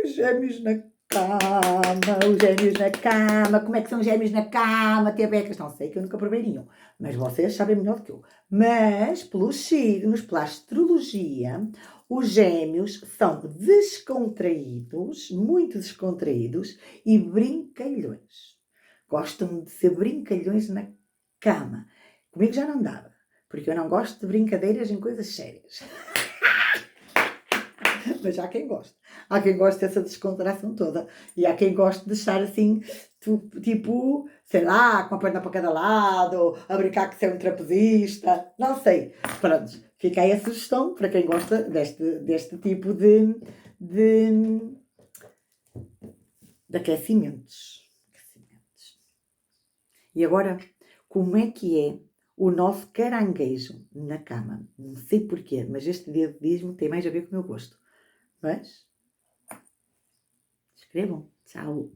Os gêmeos na cama, os gêmeos na cama. Como é que são gêmeos na cama? Tebecas, não sei que eu nunca provei nenhum. Mas vocês sabem melhor do que eu. Mas, pelos signos, pela astrologia, os gêmeos são descontraídos, muito descontraídos e brincalhões. Gostam de ser brincalhões na cama. Comigo já não dava, porque eu não gosto de brincadeiras em coisas sérias. Mas há quem goste. Há quem goste dessa descontração toda. E há quem goste de estar assim, tipo, sei lá, com a perna para cada lado, a brincar que você é um trapezista. Não sei. Pronto, fica aí a sugestão para quem gosta deste tipo de aquecimentos. E agora, como é que é o nosso caranguejo na cama? Não sei porquê, mas este dedismo tem mais a ver com o meu gosto. Mas escrevam. Tchau.